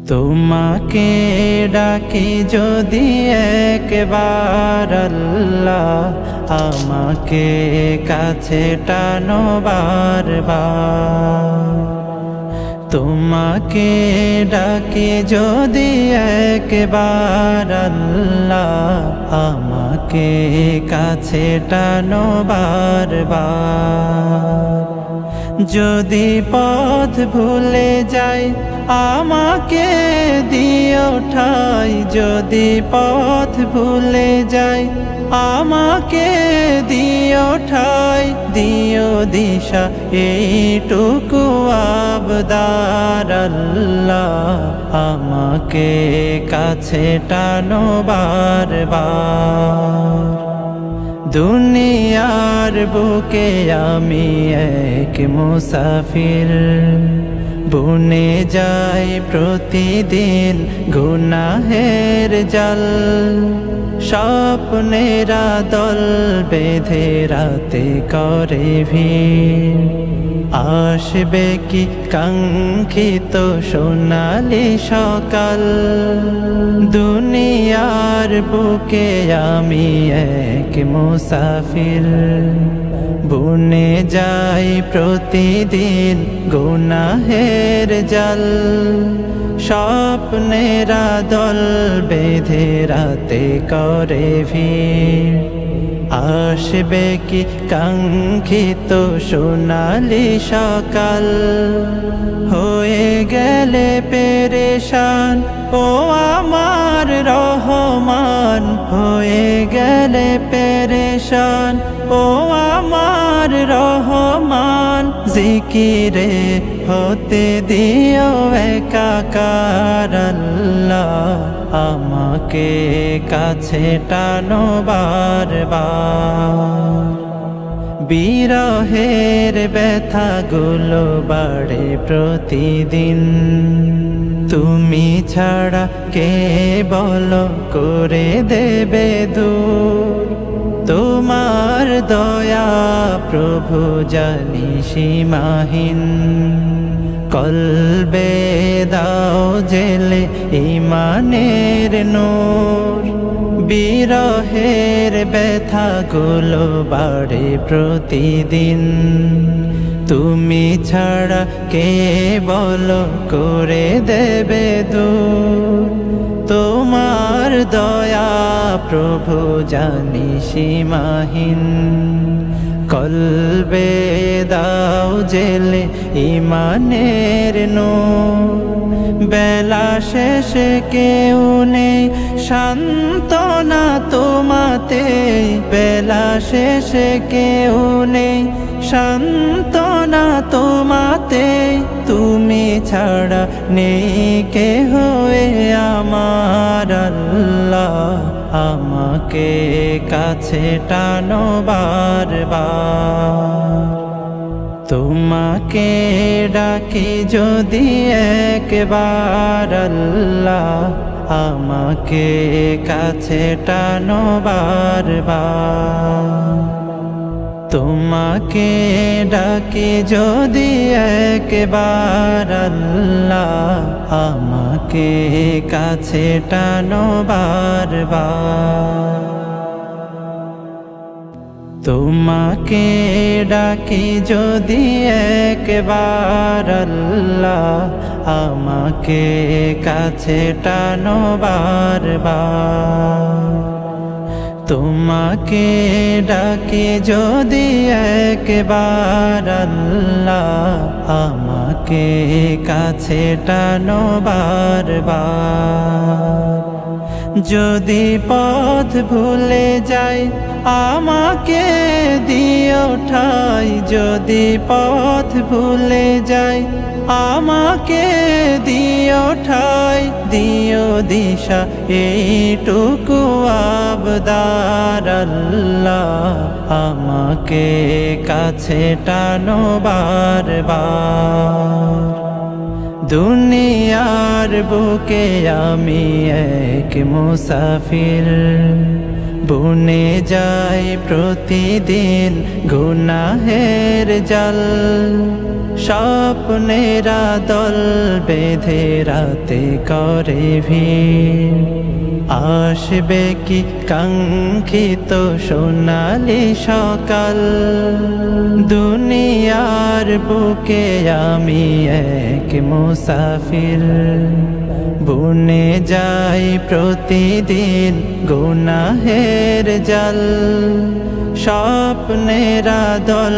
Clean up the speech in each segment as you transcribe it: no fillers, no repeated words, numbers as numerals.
তোমাকে ডাকি যদি একবার আল্লাহ, আমাকে কাছে টানো বারবার। তোমাকে ডাকি যদি একবার আল্লাহ, আমাকে কাছে টানো বারবার। যদি পথ ভুলে যাই আমাকে দিও ঠাই, যদি পথ ভুলে যাই আমাকে দিও ঠাই, দিও দিশা এইটুকু আবদার আল্লাহ, আমাকে কাছে টানো বারবার। দুনিয়ার বুকে আমি এক মুসাফির, বুনে যাই প্রতিদিন গুনাহের জাল। স্বপ্নেরা দল বেঁধে রাতে করে ভিড়, আসবে কি কাঙ্ক্ষিত সোনালি সকাল। দুনিয়ার বুকে আমি এক মুসাফির, বুনে যাই প্রতিদিন গুনাহের জাল। স্বপ্নেরা দল বেঁধে রাতে করে ভিড়, আসবে কি কাঙ্ক্ষিত সোনালি সকাল। হয়ে গেলে পেরেশান ও আমার রহমান, হয়ে গেলে পেরেশান ও আমার রহমান। জিকিরে হতে দিও একাকার আল্লাহ, আমাকে কাছে টানো বারবার। বিরহের ব্যথাগুলো বাড়ে প্রতিদিন, তুমি ছাড়া কে বলো করে দেবে দূর। তোমার দয়া প্রভু জানি সীমাহীন, কলবে দাও জেলে ঈমানের নূর। বিরহের ব্যথাগুলো বাড়ে প্রতিদিন, তুমি ছাড়া কে বলো করে দেবে দূর। তোমার দয়া প্রভু জানি সীমাহীন, কলবে দাও জেলে ঈমানের নূর। বেলা শেষে কেউ নেই সান্ত্বনা তোমাতে, বেলা শেষে কেউ নেই সান্ত্বনা তোমাতে। তুমি ছাড়া নেই কেহ আমার আল্লাহ, আমাকে কাছে টানো বারবার। তোমাকে ডাকি যদি একবার আল্লাহ, আমাকে কাছে টানো বারবার। তোমাকে ডাকি যদি একবার আল্লাহ, আমাকে কাছে টানো বারবার। তোমাকে ডাকি যদি একবার আল্লাহ, আমাকে কাছে টানো বারবার। তোমাকে ডাকি যদি একবার আল্লাহ, আমাকে কাছে টানো বারবার। যদি পথ ভুলে যাই আমাকে দিও ঠাই, যদি পথ ভুলে যাই আমাকে দিও ঠাই, দিও দিশা এইটুকু আবদার আল্লাহ, আমাকে কাছে টানো বারবার। দুনিয়ার বুকে আমি এক মুসাফির, বুনে যাই প্রতিদিন গুনাহের জাল। স্বপ্নেরা দল বেঁধে রাতে করে ভিড় আসবে কি কাঙ্ক্ষিত সোনালি সকাল দুনিয়ার বুকে আমি এক মুসাফির বুনে যাই প্রতিদিন গুনাহের জাল স্বপ্নেরা দল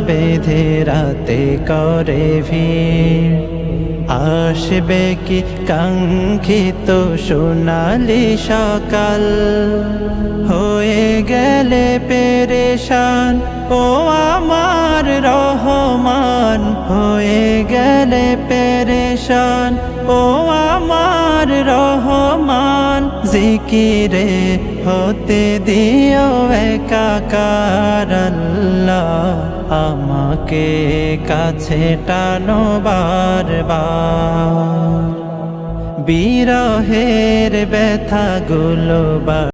বেঁধে রাতে করে ভিড় আসবে কি কাঙ্ক্ষিত সোনালি সকাল হয়ে গেলে পেরেশান ও আমার রহমান হয়ে গেলে পেরেশান ও আমার রহমান জিকিরে হতে দিও একাকার আল্লাহ আমাকে কাছে টানো বারবার বিরহের ব্যথাগুলো